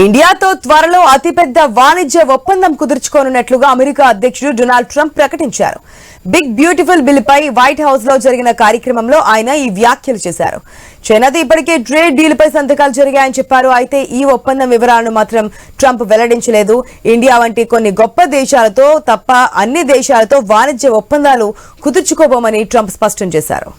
ఇండియాతో త్వరలో అతిపెద్ద వాణిజ్య ఒప్పందం కుదుర్చుకోనున్నట్లుగా అమెరికా అధ్యక్షుడు డొనాల్డ్ ట్రంప్ ప్రకటించారు. బిగ్ బ్యూటిఫుల్ బిల్ పై వైట్ హౌస్ లో జరిగిన కార్యక్రమంలో ఆయన ఈ వ్యాఖ్యలు చేశారు. చైనాతో ఇప్పటికే ట్రేడ్ డీల్ పై సంతకాలు జరిగాయని చెప్పారు. అయితే ఈ ఒప్పందం వివరాలను మాత్రం ట్రంప్ వెల్లడించలేదు. ఇండియా వంటి కొన్ని గొప్ప దేశాలతో తప్ప అన్ని దేశాలతో వాణిజ్య ఒప్పందాలు కుదుర్చుకోబోమని ట్రంప్ స్పష్టం చేశారు.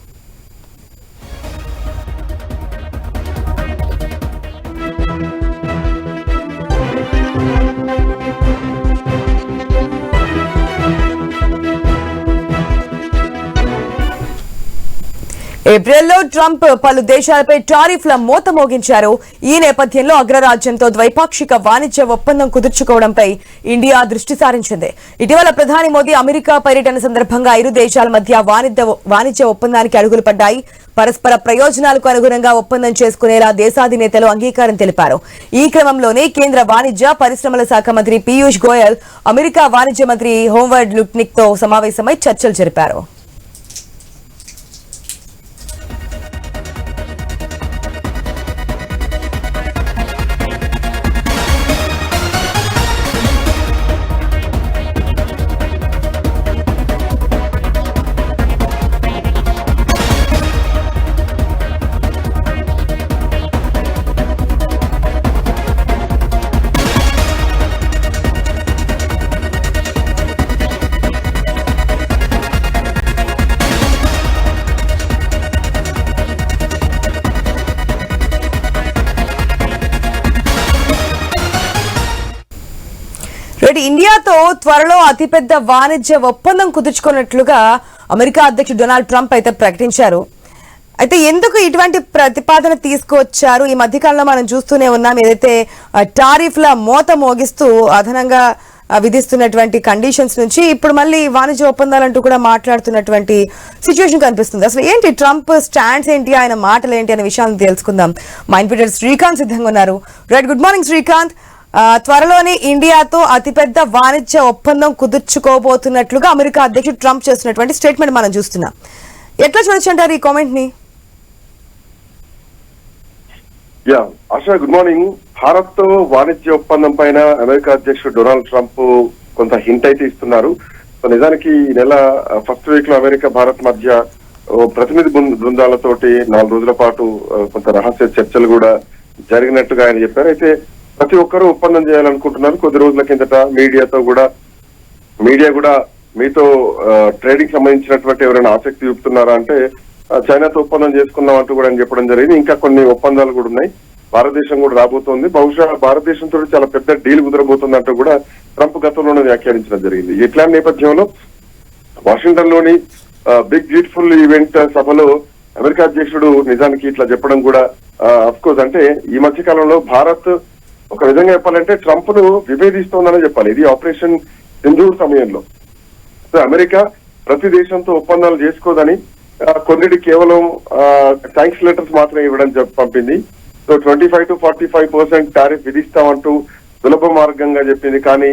ఏప్రిల్లో ట్రంప్ పలు దేశాలపై టారిఫ్ల మోత మోగించారు. ఈ నేపథ్యంలో అగ్రరాజ్యంతో ద్వైపాక్షిక వాణిజ్య ఒప్పందం కుదుర్చుకోవడంపై ఇండియా దృష్టి సారించింది. ఇటీవల ప్రధాని మోదీ అమెరికా పర్యటన సందర్భంగా ఇరు దేశాల మధ్య వాణిజ్య ఒప్పందానికి అడుగులు పడ్డాయి. పరస్పర ప్రయోజనాలకు అనుగుణంగా ఒప్పందం చేసుకునేలా దేశాధినేతలు అంగీకారం తెలిపారు. ఈ క్రమంలోనే కేంద్ర వాణిజ్య పరిశ్రమల శాఖ మంత్రి పీయూష్ గోయల్ అమెరికా వాణిజ్య మంత్రి హోవర్డ్ లుట్నిక్ తో సమావేశమై చర్చలు జరిపారు. ఇండియాతో త్వరలో అతిపెద్ద వాణిజ్య ఒప్పందం కుదుర్చుకున్నట్లుగా అమెరికా అధ్యక్షుడు డొనాల్డ్ ట్రంప్ అయితే ప్రకటించారు. అయితే ఎందుకు ఇటువంటి ప్రతిపాదన తీసుకువచ్చారు? ఈ మధ్యకాలంలో మనం చూస్తూనే ఉన్నాం, ఏదైతే టారిఫ్ల మోత మోగిస్తూ అదనంగా విధిస్తున్నటువంటి కండిషన్స్ నుంచి ఇప్పుడు మళ్ళీ వాణిజ్య ఒప్పందాలంటూ కూడా మాట్లాడుతున్నటువంటి సిచ్యువేషన్ కనిపిస్తుంది. అసలు ఏంటి ట్రంప్ స్టాండ్స్ ఏంటి, ఆయన మాటలు ఏంటి అనే విషయాన్ని తెలుసుకుందాం. మా ఇన్పుటర్ శ్రీకాంత్ సిద్ధంగా ఉన్నారు. Right, good morning Srikanth. త్వరలోనే ఇండియాతో అతిపెద్ద వాణిజ్య ఒప్పందం కుదుర్చుకోబోతున్నట్లుగా అమెరికా అధ్యక్షుడు ట్రంప్ చేస్తున్నటువంటి స్టేట్మెంట్ మనం చూస్తున్నాం. ఎట్లా చూడొచ్చు అంటారు ఈ కామెంట్ ని? ASHA, good morning. భారత్ తో వాణిజ్య ఒప్పందం పైన అమెరికా అధ్యక్షుడు డొనాల్డ్ ట్రంప్ కొంత హింట్ అయితే ఇస్తున్నారు. సో నిజానికి ఈ నెల ఫస్ట్ వీక్ లో అమెరికా భారత్ మధ్య ప్రతినిధి బృందాలతోటి 4 రోజుల పాటు కొంత రహస్య చర్చలు కూడా జరిగినట్టుగా ఆయన చెప్పారు. అయితే ప్రతి ఒక్కరూ ఒప్పందం చేయాలనుకుంటున్నారు. కొద్ది రోజుల కిందట మీడియా కూడా మీతో ట్రేడింగ్ సంబంధించినటువంటి ఎవరైనా ఆసక్తి చూపుతున్నారా అంటే చైనాతో ఒప్పందం చేసుకున్నాం అంటూ కూడా చెప్పడం జరిగింది. ఇంకా కొన్ని ఒప్పందాలు కూడా ఉన్నాయి. భారతదేశం కూడా రాబోతోంది. బహుశా భారతదేశంతో చాలా పెద్ద డీల్ కుదరబోతుంది అంటూ కూడా ట్రంప్ గతంలోనే వ్యాఖ్యానించడం జరిగింది. ఇట్లాంటి నేపథ్యంలో వాషింగ్టన్ లోని బిగ్ బ్యూటిఫుల్ ఈవెంట్ సభలో అమెరికా అధ్యక్షుడు నిజానికి ఇట్లా చెప్పడం కూడా అఫ్ కోర్స్ అంటే ఈ మధ్య కాలంలో భారత్ ఒక విధంగా చెప్పాలంటే ట్రంప్ ను విభేదిస్తోందనే చెప్పాలి. ఇది ఆపరేషన్ సింధూర్ సమయంలో అమెరికా ప్రతి దేశంతో ఒప్పందాలు చేసుకోదని కొన్నిటి కేవలం థ్యాంక్స్ లెటర్స్ మాత్రమే ఇవ్వడం పంపింది. సో 25 to 45% టారిఫ్ విధిస్తామంటూ సులభ మార్గంగా చెప్పింది. కానీ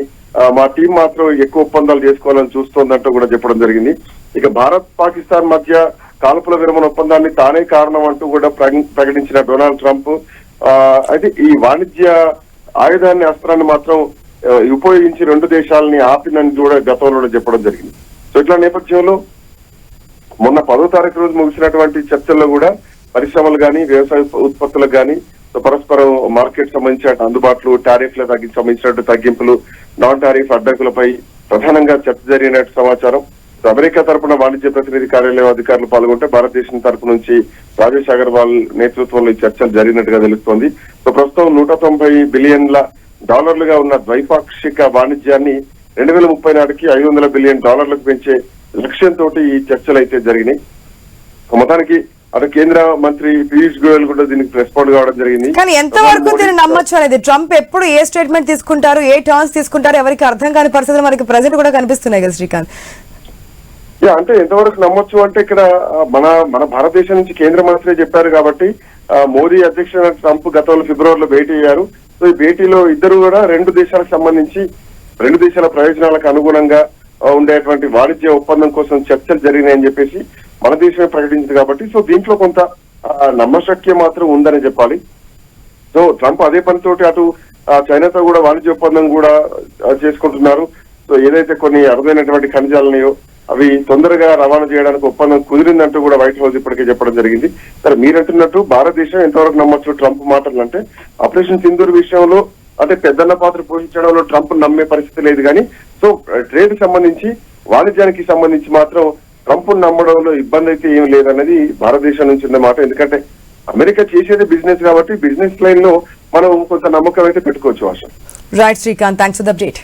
మా టీం మాత్రం ఎక్కువ ఒప్పందాలు చేసుకోవాలని చూస్తోందంటూ కూడా చెప్పడం జరిగింది. ఇక భారత్ పాకిస్తాన్ మధ్య కాల్పుల విరమణ ఒప్పందాన్ని తానే కారణం అంటూ కూడా ప్రకటించిన డొనాల్డ్ ట్రంప్ అయితే ఈ వాణిజ్య ఆయుధాన్ని అస్త్రాన్ని మాత్రం ఉపయోగించి 2 దేశాలని ఆపినని కూడా గతంలో చెప్పడం జరిగింది. సో ఇట్లా నేపథ్యంలో మొన్న 10వ తారీఖు రోజు ముగిసినటువంటి చర్చల్లో కూడా పరిశ్రమలు కానీ వ్యవసాయ ఉత్పత్తులకు కానీ పరస్పరం మార్కెట్ సంబంధించిన అందుబాటులో టారిఫ్లకు సంబంధించినట్టు తగ్గింపులు, నాన్ టారిఫ్ అడ్డంకులపై ప్రధానంగా చర్చ జరిగినట్టు సమాచారం. అమెరికా తరపున వాణిజ్య ప్రతినిధి కార్యాలయం అధికారులు పాల్గొంటే భారతదేశం తరపు నుంచి రాజేష్ అగర్వాల్ నేతృత్వంలో ఈ చర్చలు జరిగినట్టుగా తెలుస్తోంది. సో ప్రస్తుతం $190 బిలియన్ ఉన్న ద్వైపాక్షిక వాణిజ్యాన్ని 2030 నాటికి $500 బిలియన్ పెంచే లక్ష్యంతో ఈ చర్చలు అయితే జరిగినాయి. మొత్తానికి అటు కేంద్ర మంత్రి పీయూష్ గోయల్ కూడా దీనికి రెస్పాండ్ కావడం జరిగింది. కానీ ఎంతవరకు దీన్ని నమ్మొచ్చు అనేది, ట్రంప్ ఎప్పుడు ఏ స్టేట్మెంట్ తీసుకుంటారు, ఏ టర్న్స్ తీసుకుంటారు, ఎవరికి అర్థం కాని పరిస్థితులు మనకి ప్రజెంట్ కూడా కనిపిస్తున్నాయి కదా శ్రీకాంత్. అంటే ఎంతవరకు నమ్మొచ్చు అంటే ఇక్కడ మన భారతదేశం నుంచి కేంద్ర మంత్రి చెప్పారు కాబట్టి మోదీ అధ్యక్షుడు ట్రంప్ గతంలో ఫిబ్రవరిలో భేటీ అయ్యారు. సో ఈ భేటీలో ఇద్దరు కూడా 2 దేశాలకు సంబంధించి 2 దేశాల ప్రయోజనాలకు అనుగుణంగా ఉండేటువంటి వాణిజ్య ఒప్పందం కోసం చర్చలు జరిగినాయని చెప్పేసి మన దేశమే ప్రకటించింది కాబట్టి సో దీంట్లో కొంత నమ్మశక్యం మాత్రం ఉందని చెప్పాలి. సో ట్రంప్ అదే పనితోటి అటు చైనాతో కూడా వాణిజ్య ఒప్పందం కూడా చేసుకుంటున్నారు. సో ఏదైతే కొన్ని అరుదైనటువంటి ఖనిజాలున్నాయో అవి తొందరగా రవాణా చేయడానికి ఒప్పందం కుదిరిందంటూ కూడా వైట్ హౌస్ ఇప్పటికే చెప్పడం జరిగింది. సరే మీరంటున్నట్టు భారతదేశం ఎంతవరకు నమ్మొచ్చు ట్రంప్ మాటలు అంటే, ఆపరేషన్ సింధూర్ విషయంలో అంటే పెద్దన్న పాత్ర పోషించడంలో ట్రంప్ నమ్మే పరిస్థితి లేదు. కానీ సో ట్రేడ్ సంబంధించి వాణిజ్యానికి సంబంధించి మాత్రం ట్రంప్ నమ్మడంలో ఇబ్బంది అయితే ఏం లేదన్నది భారతదేశం నుంచి ఉన్న మాట. ఎందుకంటే అమెరికా చేసేది బిజినెస్ కాబట్టి బిజినెస్ లైన్ లో మనం కొంత నమ్మకం అయితే పెట్టుకోవచ్చు. ఆశ right Srikanth, thanks for the update.